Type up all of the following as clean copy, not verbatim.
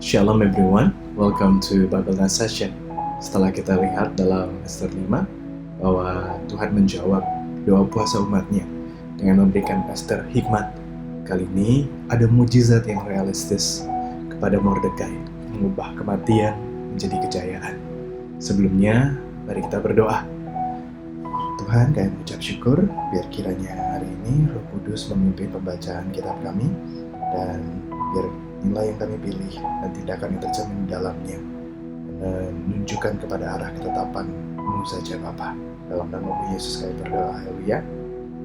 Shalom everyone, welcome to Bible Night Session. Setelah kita lihat dalam Ester 5 bahwa Tuhan menjawab doa puasa umatnya dengan memberikan Ester hikmat. Kali ini ada mujizat yang realistis kepada Mordekai, mengubah kematian menjadi kejayaan. Sebelumnya, mari kita berdoa. Tuhan, kami mengucap syukur biar kiranya hari ini Roh Kudus memimpin pembacaan kitab kami dan biar nilai yang kami pilih dan tindakan yang tercermin di dalamnya menunjukkan kepada arah ketetapan-Mu saja Bapa. Dalam nama Yesus kami berdoa, haleluya,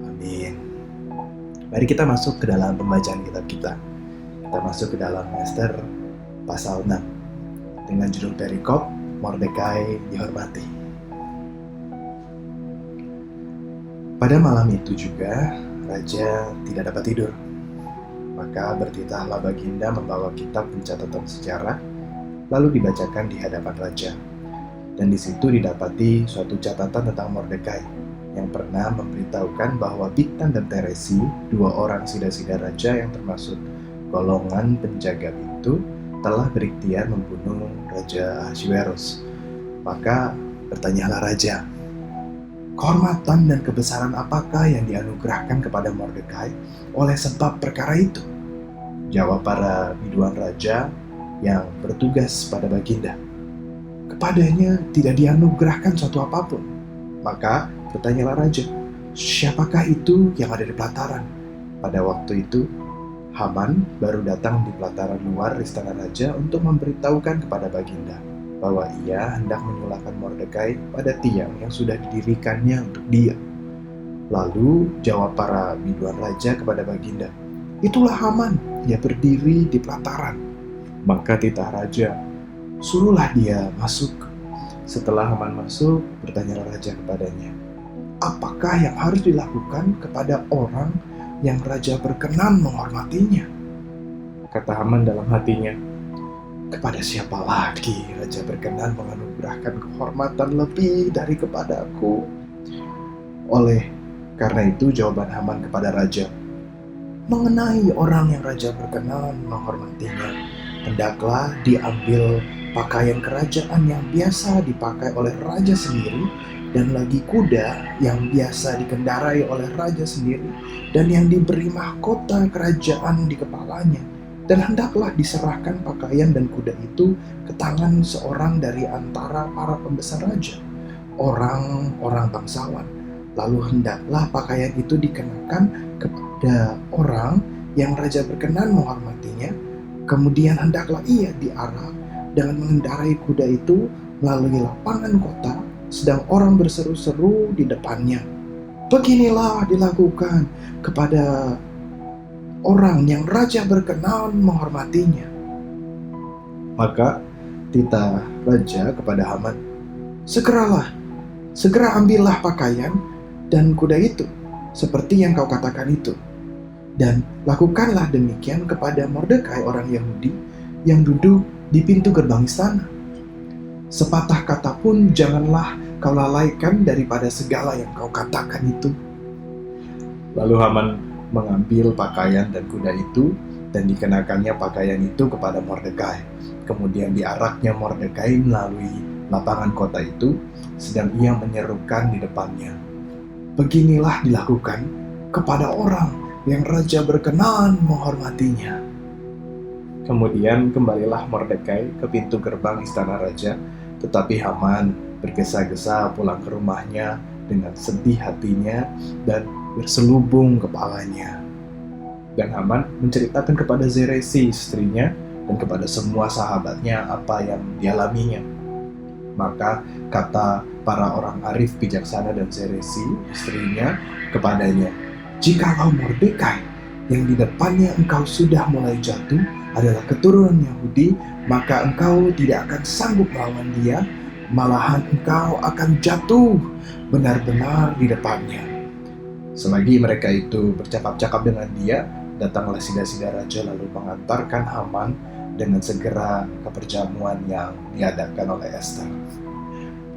amin. Mari kita masuk ke dalam pembacaan kitab kita. Kita masuk ke dalam Ester pasal 6 dengan judul perikop Mordekai dihormati. Pada malam itu juga Raja tidak dapat tidur. Maka bertitahlah Baginda membawa kitab pencatatan sejarah, lalu dibacakan di hadapan raja. Dan di situ didapati suatu catatan tentang Mordekai, yang pernah memberitahukan bahwa Bigtan dan Teresi, dua orang sida-sida raja yang termasuk golongan penjaga pintu, telah berikhtiar membunuh Raja Ahasveros. Maka bertanyalah raja, kehormatan dan kebesaran apakah yang dianugerahkan kepada Mordekai oleh sebab perkara itu? Jawab para biduan raja yang bertugas pada Baginda, kepadanya tidak dianugerahkan suatu apapun. Maka bertanyalah raja, siapakah itu yang ada di pelataran? Pada waktu itu Haman baru datang di pelataran luar istana raja untuk memberitahukan kepada Baginda bahwa ia hendak menyulahkan Mordekai pada tiang yang sudah didirikannya untuk dia. Lalu jawab para biduan raja kepada Baginda, itulah Haman, ia berdiri di pelataran. Maka titah raja, suruhlah dia masuk. Setelah Haman masuk, bertanyalah raja kepadanya, apakah yang harus dilakukan kepada orang yang raja berkenan menghormatinya? Kata Haman dalam hatinya, kepada siapa lagi raja berkenan menganugerahkan kehormatan lebih dari kepadaku? Oleh karena itu jawaban Haman kepada raja, mengenai orang yang raja berkenan menghormatinya, hendaklah diambil pakaian kerajaan yang biasa dipakai oleh raja sendiri, dan lagi kuda yang biasa dikendarai oleh raja sendiri, dan yang diberi mahkota kerajaan di kepalanya. Dan hendaklah diserahkan pakaian dan kuda itu ke tangan seorang dari antara para pembesar raja, orang-orang bangsawan. Lalu hendaklah pakaian itu dikenakan kepada orang yang raja berkenan menghormatinya. Kemudian hendaklah ia diarak dengan mengendarai kuda itu melalui lapangan kota, sedang orang berseru-seru di depannya, beginilah dilakukan kepada orang yang raja berkenan menghormatinya. Maka titah raja kepada Haman, segera ambillah pakaian dan kuda itu, seperti yang kau katakan itu, dan lakukanlah demikian kepada Mordekai orang Yahudi yang duduk di pintu gerbang istana. Sepatah kata pun janganlah kau lalaikan daripada segala yang kau katakan itu. Lalu Haman mengambil pakaian dan kuda itu, dan dikenakannya pakaian itu kepada Mordekai. Kemudian diaraknya Mordekai melalui lapangan kota itu, sedang ia menyerukan di depannya, beginilah dilakukan kepada orang yang raja berkenan menghormatinya. Kemudian kembalilah Mordekai ke pintu gerbang istana raja, tetapi Haman bergesa-gesa pulang ke rumahnya dengan sedih hatinya dan berselubung kepalanya. Dan Haman menceritakan kepada Zeresi istrinya dan kepada semua sahabatnya apa yang dialaminya. Maka kata para orang arif bijaksana dan Zeresi istrinya kepadanya, jikalau Mordekai yang di depannya engkau sudah mulai jatuh adalah keturunan Yahudi, maka engkau tidak akan sanggup melawan dia, malahan engkau akan jatuh benar-benar di depannya. Selagi mereka itu bercakap-cakap dengan dia, datanglah sida-sida raja lalu mengantarkan Haman dengan segera ke perjamuan yang diadakan oleh Ester.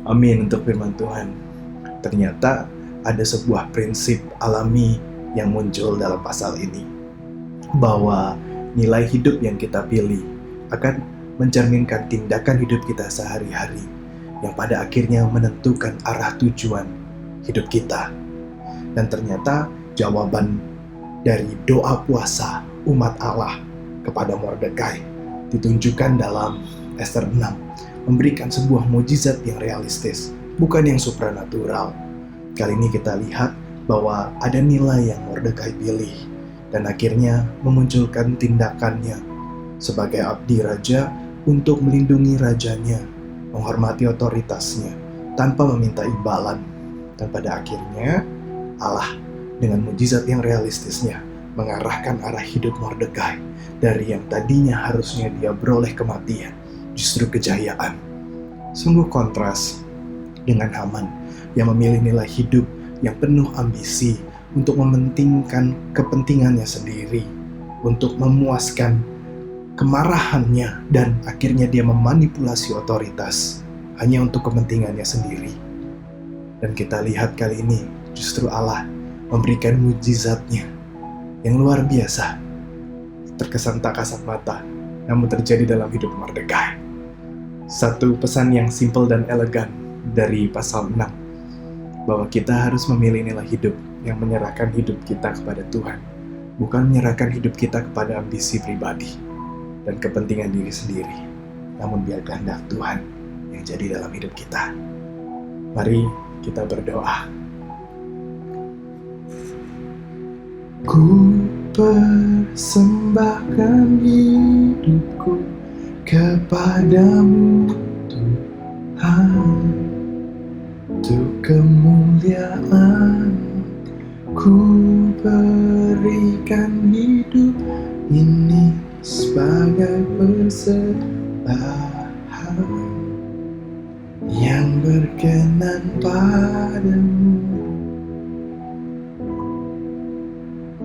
Amin untuk firman Tuhan. Ternyata ada sebuah prinsip alami yang muncul dalam pasal ini, bahwa nilai hidup yang kita pilih akan mencerminkan tindakan hidup kita sehari-hari, yang pada akhirnya menentukan arah tujuan hidup kita. Dan ternyata jawaban dari doa puasa umat Allah kepada Mordekai ditunjukkan dalam Ester 6, memberikan sebuah mukjizat yang realistis, bukan yang supranatural. Kali ini kita lihat bahwa ada nilai yang Mordekai pilih, dan akhirnya memunculkan tindakannya sebagai abdi raja untuk melindungi rajanya, menghormati otoritasnya, tanpa meminta imbalan. Dan pada akhirnya, Allah dengan mukjizat yang realistisnya mengarahkan arah hidup Mordekai dari yang tadinya harusnya dia beroleh kematian, justru kejayaan. Sungguh kontras dengan Haman yang memilih nilai hidup yang penuh ambisi untuk mementingkan kepentingannya sendiri, untuk memuaskan kemarahannya, dan akhirnya dia memanipulasi otoritas hanya untuk kepentingannya sendiri. Dan kita lihat kali ini justru Allah memberikan mukjizatnya yang luar biasa, terkesan tak kasat mata, namun terjadi dalam hidup Mordekai. Satu pesan yang simpel dan elegan dari pasal 6, bahwa kita harus memilih nilai hidup yang menyerahkan hidup kita kepada Tuhan, bukan menyerahkan hidup kita kepada ambisi pribadi dan kepentingan diri sendiri, namun biar kehendak Tuhan yang jadi dalam hidup kita. Mari kita berdoa. Ku persembahkan hidupku kepadamu Tuhan, untuk kemuliaan ku berikan hidup ini sebagai persembahan yang berkenan padamu.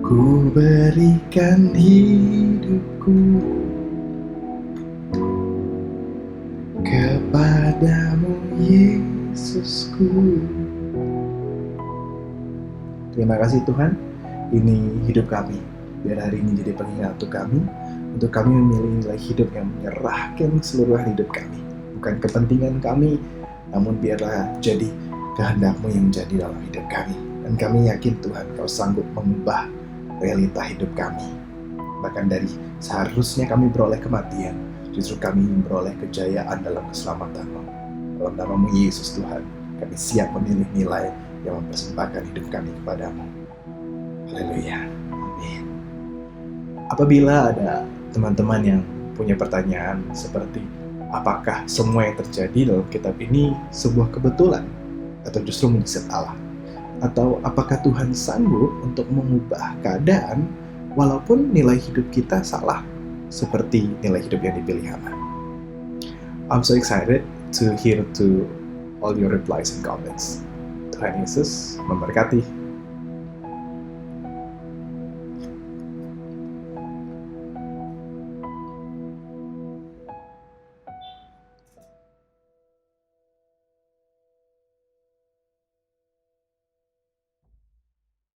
Ku berikan hidupku kepadamu Yesusku. Terima kasih Tuhan, ini hidup kami. Biar hari ini jadi pengingat untuk kami memilih nilai hidup yang menyerahkan seluruh hidup kami. Bukan kepentingan kami, namun biarlah jadi kehendak-Mu yang jadi dalam hidup kami. Dan kami yakin Tuhan, Kau sanggup mengubah realita hidup kami. Bahkan dari seharusnya kami beroleh kematian, justru kami beroleh kejayaan dalam keselamatan-Mu. Dalam nama-Mu Yesus Tuhan, kami siap memilih nilai yang mempersembahkan hidup kami kepadamu. Haleluya. Amin. Apabila ada teman-teman yang punya pertanyaan seperti, apakah semua yang terjadi dalam kitab ini sebuah kebetulan atau justru mukjizat Allah? Atau apakah Tuhan sanggup untuk mengubah keadaan walaupun nilai hidup kita salah, seperti nilai hidup yang dipilih Haman? I'm so excited to hear to all your replies and comments. Tuhan Yesus memberkati.